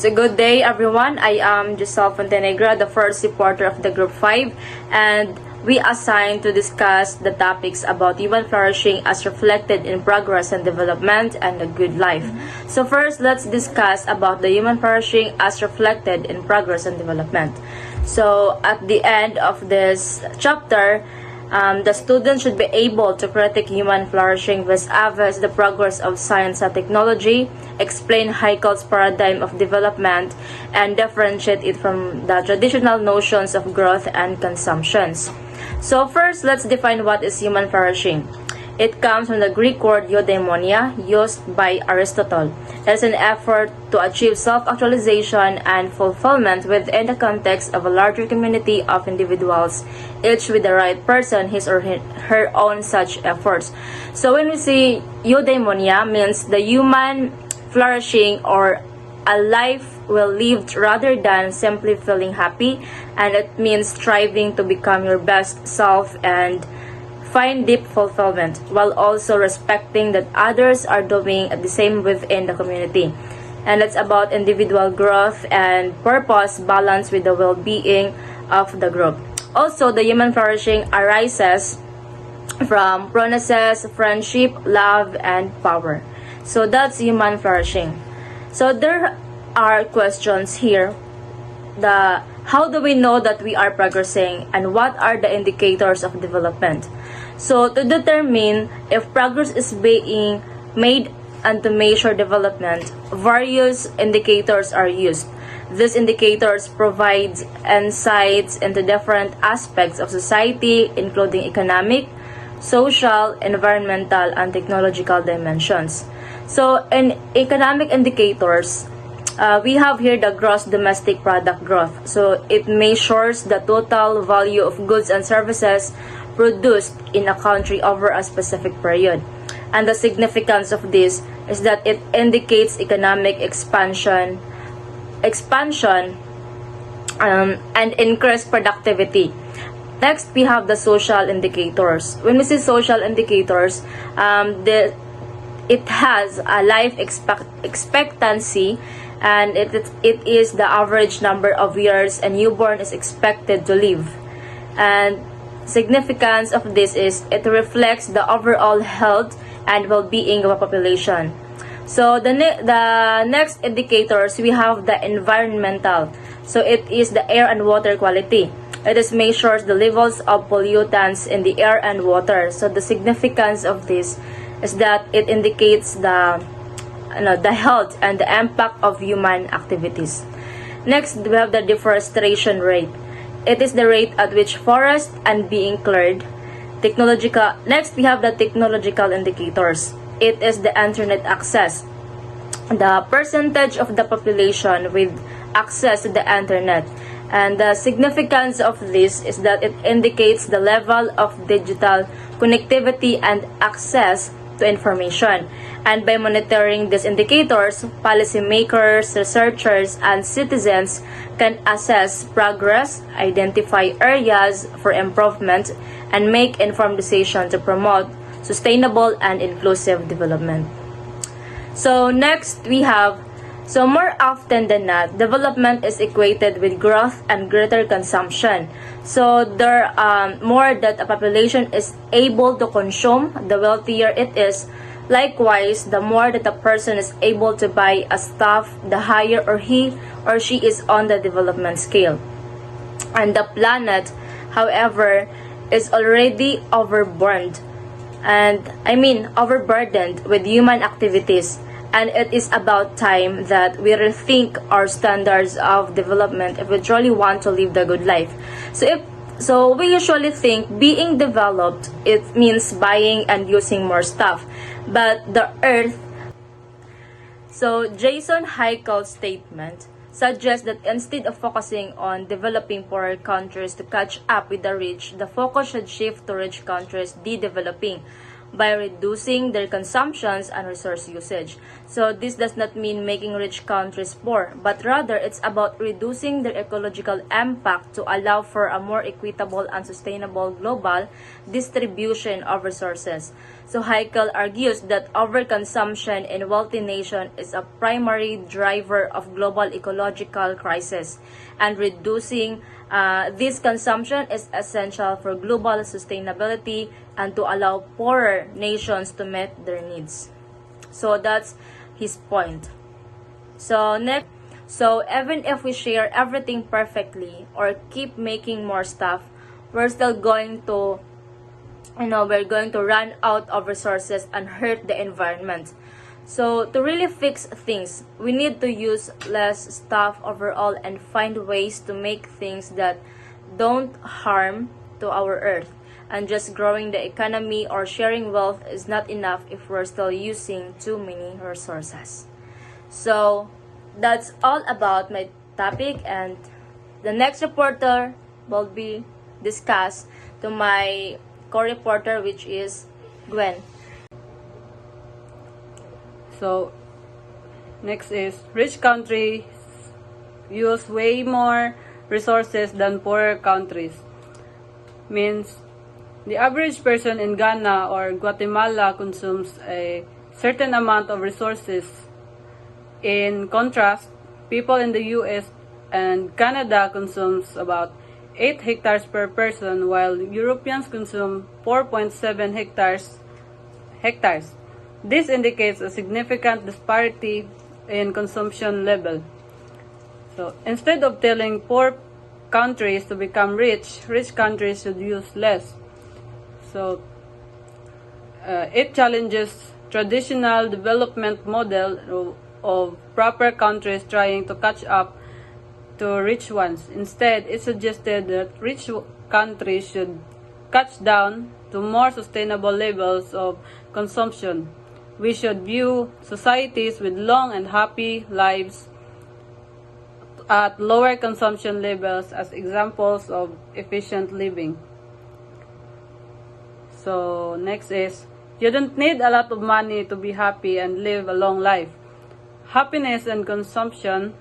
So good day everyone, I am Giselle Fontenegra, the first reporter of the Group 5, and we assigned to discuss the topics about human flourishing as reflected in progress and development and a good life. So first, let's discuss about the human flourishing as reflected in progress and development. So at the end of this chapter, the student should be able to critique human flourishing vis-a-vis the progress of science and technology, explain Haeckel's paradigm of development, and differentiate it from the traditional notions of growth and consumptions. So first, let's define what is human flourishing. It comes from the Greek word eudaimonia, used by Aristotle. It is an effort to achieve self-actualization and fulfillment within the context of a larger community of individuals, each with the right person, his or her own such efforts. So when we say eudaimonia, means the human flourishing or a life well lived rather than simply feeling happy, and it means striving to become your best self and find deep fulfillment while also respecting that others are doing the same within the community. And it's about individual growth and purpose balanced with the well-being of the group. Also, the human flourishing arises from promises, friendship, love, and power. So that's human flourishing. So there are questions here. How do we know that we are progressing, and what are the indicators of development? So to determine if progress is being made and to measure development, various indicators are used. These indicators provide insights into different aspects of society, including economic, social, environmental, and technological dimensions. So in economic indicators, we have here the gross domestic product growth. So it measures the total value of goods and services produced in a country over a specific period. And the significance of this is that it indicates economic expansion, and increased productivity. Next, we have the social indicators. When we say social indicators, it has a life expectancy, and it is the average number of years a newborn is expected to live. And significance of this is it reflects the overall health and well-being of a population. So the next indicators, we have the environmental. So it is the air and water quality. It is measures the levels of pollutants in the air and water. So the significance of this is that it indicates the health and the impact of human activities. Next, we have the deforestation rate. It is the rate at which forests are being cleared. Next, we have the technological indicators. It is the internet access. The percentage of the population with access to the internet. And the significance of this is that it indicates the level of digital connectivity and access to information. And by monitoring these indicators, policymakers, researchers, and citizens can assess progress, identify areas for improvement, and make informed decisions to promote sustainable and inclusive development. So next we have, so more often than not, development is equated with growth and greater consumption. So there more that a population is able to consume, the wealthier it is. Likewise, the more that a person is able to buy a stuff, the higher or he or she is on the development scale. And the planet, however, is already overburdened with human activities, and it is about time that we rethink our standards of development if we truly want to live the good life. So we usually think being developed, it means buying and using more stuff. But the earth, so Jason Haeckel's statement suggests that instead of focusing on developing poorer countries to catch up with the rich, the focus should shift to rich countries de-developing. by reducing their consumptions and resource usage. So this does not mean making rich countries poor, but rather it's about reducing their ecological impact to allow for a more equitable and sustainable global distribution of resources. So Heikel argues that overconsumption in wealthy nations is a primary driver of global ecological crisis, and reducing this consumption is essential for global sustainability and to allow poorer nations to meet their needs. So that's his point. So next, so even if we share everything perfectly or keep making more stuff, we're still going to we're going to run out of resources and hurt the environment. So to really fix things, we need to use less stuff overall and find ways to make things that don't harm to our earth. And just growing the economy or sharing wealth is not enough if we're still using too many resources. So that's all about my topic, and the next reporter will be discussed to my co-reporter, which is Gwen. So, next is, rich countries use way more resources than poorer countries. Means, the average person in Ghana or Guatemala consumes a certain amount of resources. In contrast, people in the US and Canada consumes about 8 hectares per person, while Europeans consume 4.7 hectares. This indicates a significant disparity in consumption level. So, instead of telling poor countries to become rich countries should use less. So, it challenges traditional development model of proper countries trying to catch up to rich ones. Instead, it suggested that rich countries should cut down to more sustainable levels of consumption. We should view societies with long and happy lives at lower consumption levels as examples of efficient living. So, next is, you don't need a lot of money to be happy and live a long life. Happiness and consumption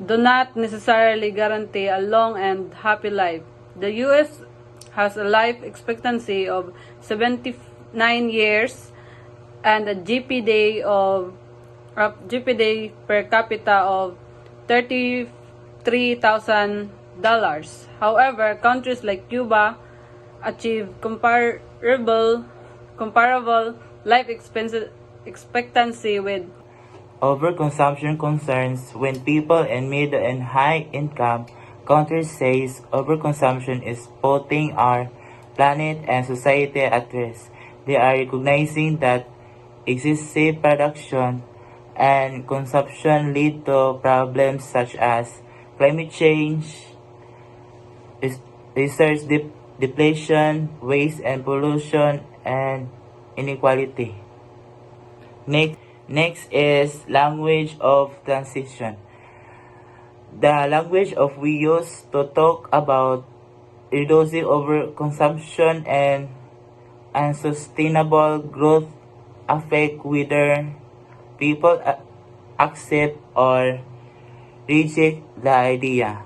do not necessarily guarantee a long and happy life. The US has a life expectancy of 79 years and a GPD per capita of $33,000. However, countries like Cuba achieve comparable life expectancy with overconsumption concerns when people in middle and high income countries says overconsumption is putting our planet and society at risk. They are recognizing that excessive production and consumption lead to problems such as climate change, resource depletion, waste and pollution, and inequality. Next is language of transition. The language of we use to talk about reducing overconsumption and unsustainable growth affect whether people accept or reject the idea.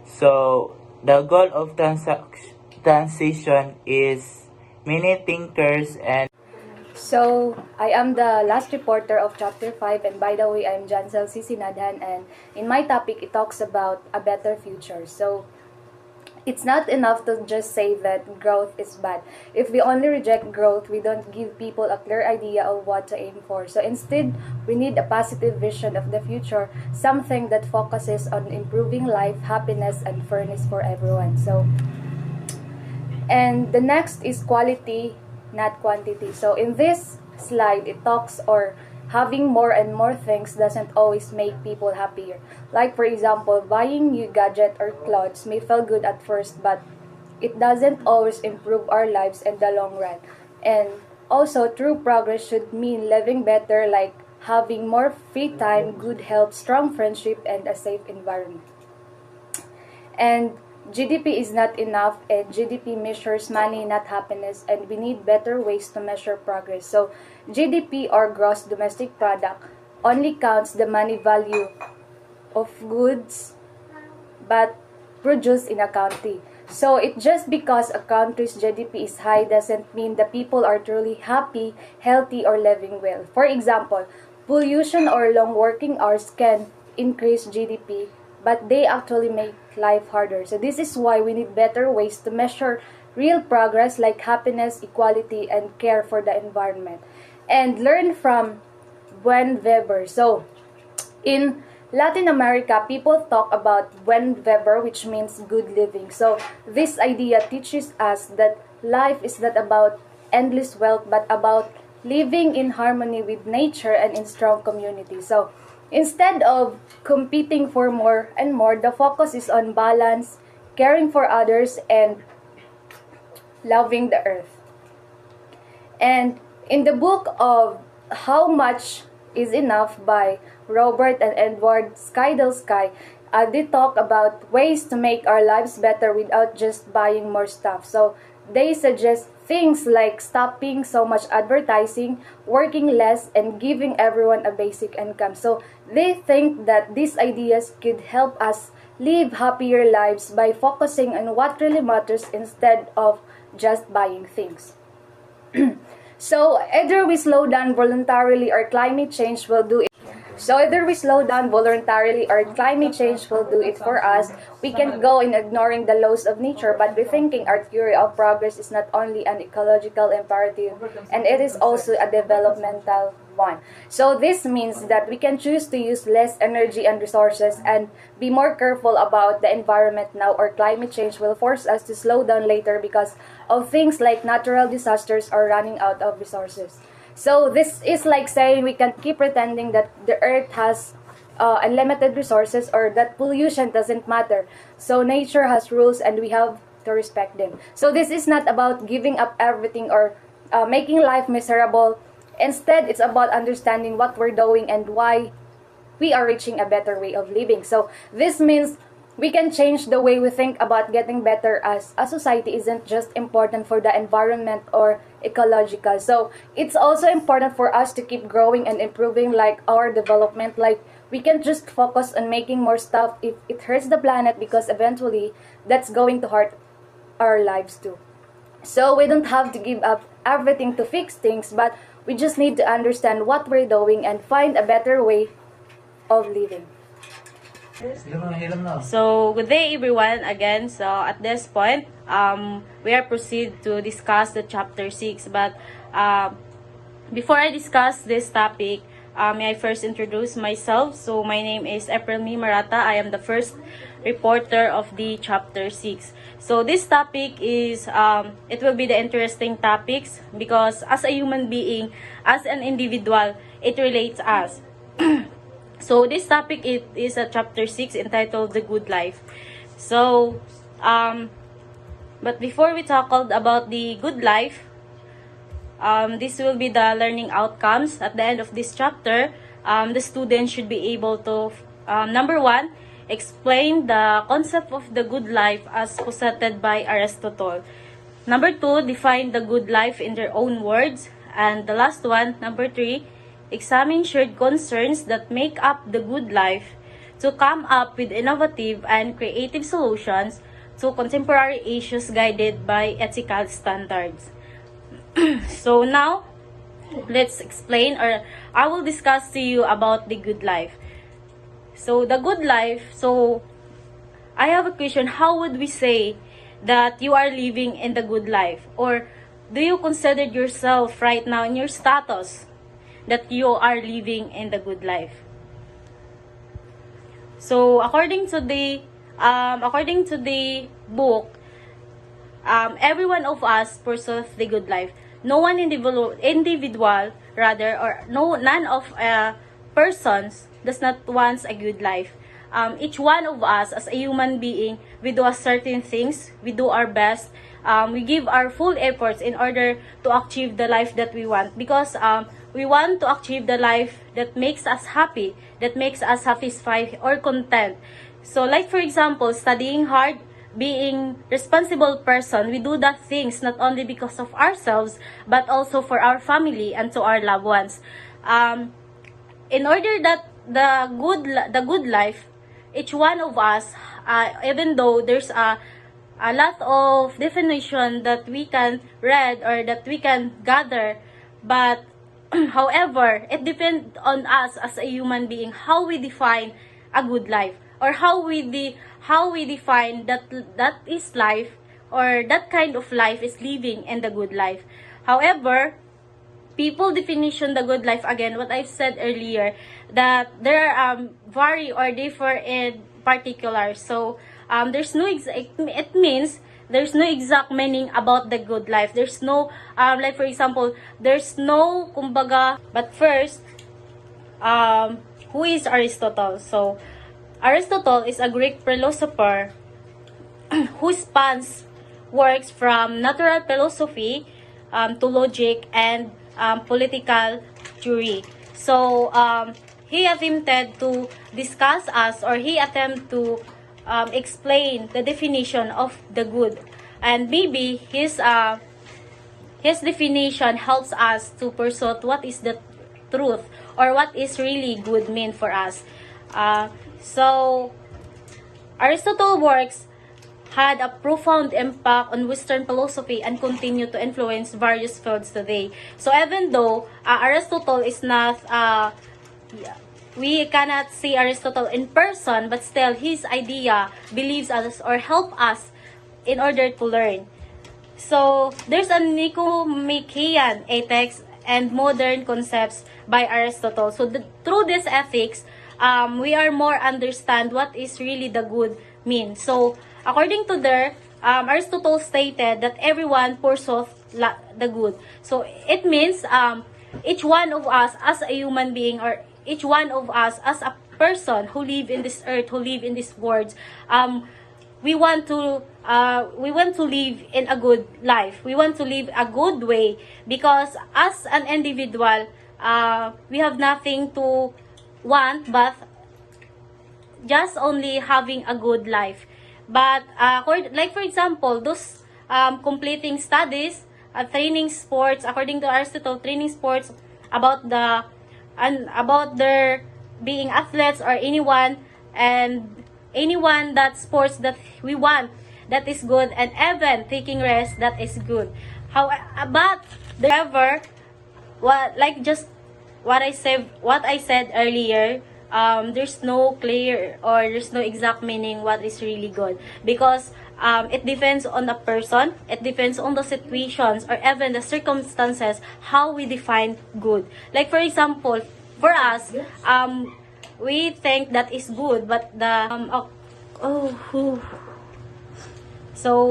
So the goal of transition is many thinkers and So, I am the last reporter of Chapter 5, and by the way, I'm Jansel Sisinadhan, and in my topic, it talks about a better future. So, it's not enough to just say that growth is bad. If we only reject growth, we don't give people a clear idea of what to aim for. So instead, we need a positive vision of the future, something that focuses on improving life, happiness, and fairness for everyone. So, and the next is quality, not quantity. So in this slide, it talks or having more and more things doesn't always make people happier. Like for example, buying new gadget or clothes may feel good at first, but it doesn't always improve our lives in the long run. And also, true progress should mean living better, like having more free time, good health, strong friendship, and a safe environment. And GDP is not enough, and GDP measures money, not happiness, and we need better ways to measure progress. So GDP, or gross domestic product, only counts the money value of goods but produced in a country. So it just because a country's GDP is high doesn't mean the people are truly happy, healthy, or living well. For example, pollution or long working hours can increase GDP, but they actually make life harder. So this is why we need better ways to measure real progress like happiness, equality, and care for the environment. And learn from Buen Weber. So in Latin America, people talk about Buen Weber, which means good living. So this idea teaches us that life is not about endless wealth, but about living in harmony with nature and in strong community. So instead of competing for more and more, the focus is on balance, caring for others, and loving the earth. And in the book of How Much is Enough by Robert and Edward Sky, they talk about ways to make our lives better without just buying more stuff. So they suggest things like stopping so much advertising, working less, and giving everyone a basic income. So they think that these ideas could help us live happier lives by focusing on what really matters instead of just buying things. So either we slow down voluntarily or climate change will do it. So either we slow down voluntarily or climate change will do it for us. We can't go in ignoring the laws of nature, but rethinking our theory of progress is not only an ecological imperative, and it is also a developmental one. So this means that we can choose to use less energy and resources and be more careful about the environment now, or climate change will force us to slow down later because of things like natural disasters or running out of resources. So this is like saying we can't keep pretending that the earth has unlimited resources or that pollution doesn't matter. So nature has rules and we have to respect them. So this is not about giving up everything or making life miserable. Instead, it's about understanding what we're doing and why we are reaching a better way of living. So this means we can change the way we think about getting better, as a society isn't just important for the environment or ecological. So it's also important for us to keep growing and improving like our development. Like we can just focus on making more stuff if it hurts the planet, because eventually that's going to hurt our lives too. So we don't have to give up everything to fix things, but we just need to understand what we're doing and find a better way of living. So, good day everyone again. So, at this point, we are proceed to discuss the chapter 6. But, before I discuss this topic, may I first introduce myself. So, my name is April Marata. I am the first reporter of the chapter 6. So, this topic is, it will be the interesting topics because as a human being, as an individual, it relates us. So this topic is a chapter 6 entitled The Good Life. So, but before we talked about the good life, this will be the learning outcomes. At the end of this chapter, the student should be able to, number 1, explain the concept of the good life as posited by Aristotle. Number 2, define the good life in their own words. And the last one, number 3, examine shared concerns that make up the good life to come up with innovative and creative solutions to contemporary issues guided by ethical standards. So now, let's explain, or I will discuss to you about the good life. So the good life, so I have a question. How would we say that you are living in the good life? Or do you consider yourself right now in your status that you are living in the good life? So according to the book, every one of us pursues the good life. No one individual rather, or none of persons does not want a good life. Each one of us as a human being, we do a certain things, we do our best, we give our full efforts in order to achieve the life that we want, because we want to achieve the life that makes us happy, that makes us satisfied or content. So like for example, studying hard, being responsible person, we do that things not only because of ourselves, but also for our family and to our loved ones. In order that the good life, each one of us, even though there's a lot of definition that we can read or that we can gather, but however, it depends on us as a human being how we define a good life, or how we define that is life, or that kind of life is living in the good life. However, people definition the good life, again what I've said earlier, that there are vary or differ in particular. So there's no it means there's no exact meaning about the good life. There's no like for example, there's no kumbaga. But first, who is Aristotle? So Aristotle is a Greek philosopher who spans works from natural philosophy to logic and political theory. So he attempted to discuss us, or he attempted to explain the definition of the good, and maybe his definition helps us to pursue what is the truth, or what is really good mean for us. So Aristotle works had a profound impact on Western philosophy and continue to influence various fields today. So even though Aristotle is not, we cannot see Aristotle in person, but still his idea believes us or help us in order to learn. So there's a Nicomachean ethics and modern concepts by Aristotle. So through this ethics, we are more understand what is really the good mean. So according to there, Aristotle stated that everyone pursues the good. So it means each one of us as a human being, or each one of us as a person who live in this earth, who live in this world, we want to live in a good life. We want to live a good way, because as an individual, we have nothing to want but just only having a good life. But like for example, those completing studies, training sports, according to Aristotle, training sports about about their being athletes, or anyone that sports that we want, that is good, and even taking rest, that is good. But however, what I said earlier, there's no clear, or there's no exact meaning what is really good, because it depends on the person, it depends on the situations, or even the circumstances, how we define good. Like for example, for us, we think that is good, but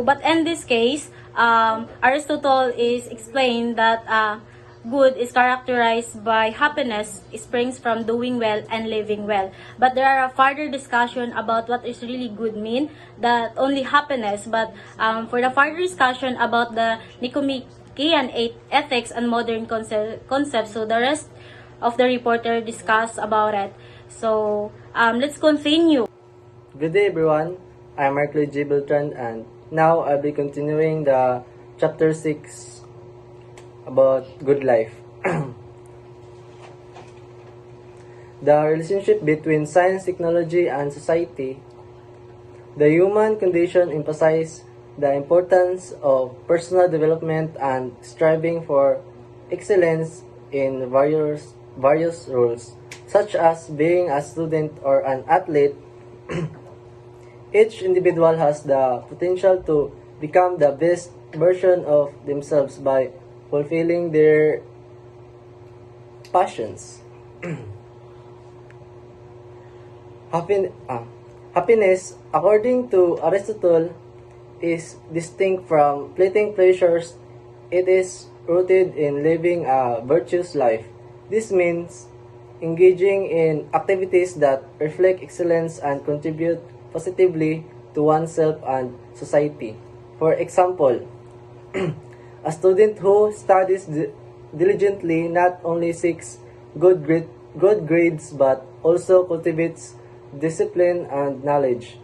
but in this case, Aristotle is explained that good is characterized by happiness, springs from doing well and living well. But there are a further discussion about what is really good mean, that only happiness. But for the further discussion about the Nicomachean ethics and modern concepts, so the rest of the reporter discuss about it. So let's continue. Good day everyone, I'm Markley J. Beltran, and now I'll be continuing the chapter 6 about good life. The relationship between science, technology, and society. The human condition emphasizes the importance of personal development and striving for excellence in various roles, such as being a student or an athlete. Each individual has the potential to become the best version of themselves by fulfilling their passions. Happiness, according to Aristotle, is distinct from fleeting pleasures. It is rooted in living a virtuous life. This means engaging in activities that reflect excellence and contribute positively to oneself and society. For example, a student who studies diligently not only seeks good grades but also cultivates discipline and knowledge.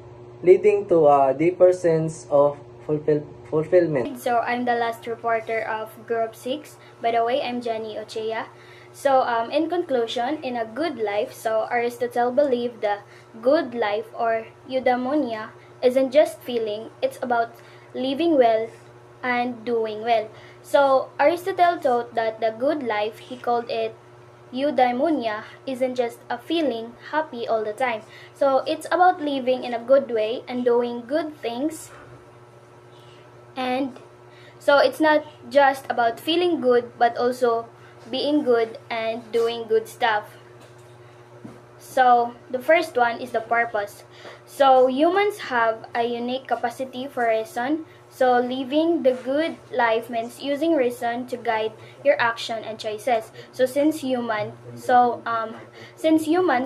leading to a deeper sense of fulfillment. So I'm the last reporter of Group 6. By the way, I'm Jenny Ochea. So in conclusion, in a good life, so Aristotle believed the good life or eudaimonia isn't just feeling, it's about living well and doing well. So Aristotle taught that the good life, he called it eudaimonia, isn't just a feeling happy all the time. So it's about living in a good way and doing good things, and so it's not just about feeling good, but also being good and doing good stuff. So the first one is the purpose. So humans have a unique capacity for reason. So living the good life means using reason to guide your action and choices. So since humans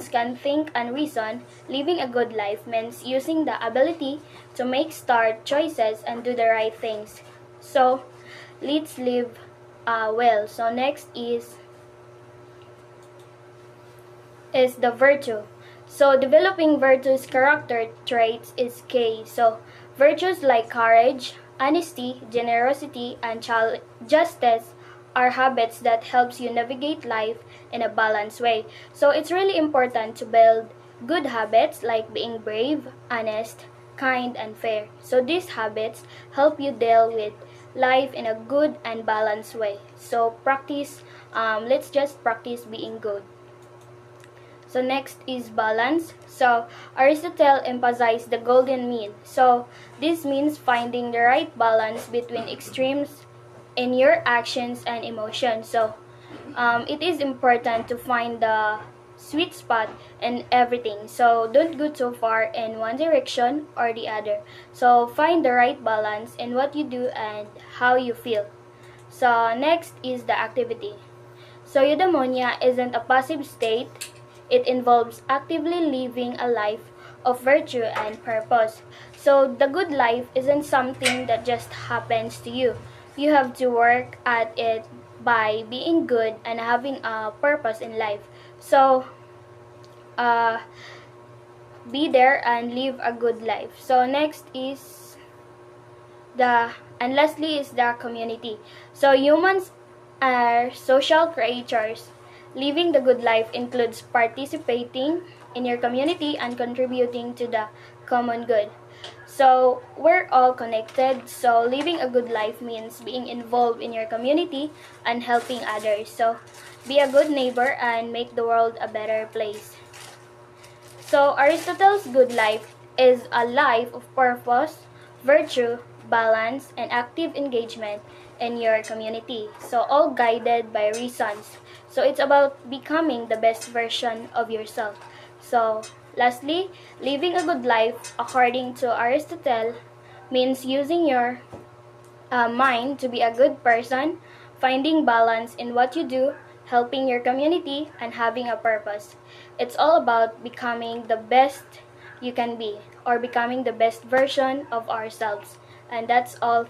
can think and reason, living a good life means using the ability to make smart choices and do the right things. So let's live well. So next is the virtue. So developing virtues character traits is key. So virtues like courage, honesty, generosity, and justice are habits that helps you navigate life in a balanced way. So it's really important to build good habits like being brave, honest, kind, and fair. So these habits help you deal with life in a good and balanced way. So let's just practice being good. So next is balance. So Aristotle emphasized the golden mean. So this means finding the right balance between extremes in your actions and emotions. So it is important to find the sweet spot in everything. So don't go too far in one direction or the other. So find the right balance in what you do and how you feel. So next is the activity. So eudaimonia isn't a passive state. It involves actively living a life of virtue and purpose. So the good life isn't something that just happens to you. You have to work at it by being good and having a purpose in life. So be there and live a good life. So next is and lastly is the community. So humans are social creatures. Living the good life includes participating in your community and contributing to the common good. So we're all connected. So living a good life means being involved in your community and helping others. So be a good neighbor and make the world a better place. So Aristotle's good life is a life of purpose, virtue, balance, and active engagement in your community. So all guided by reasons. So it's about becoming the best version of yourself. So lastly, living a good life according to Aristotle means using your mind to be a good person, finding balance in what you do, helping your community, and having a purpose. It's all about becoming the best you can be, or becoming the best version of ourselves. And that's all.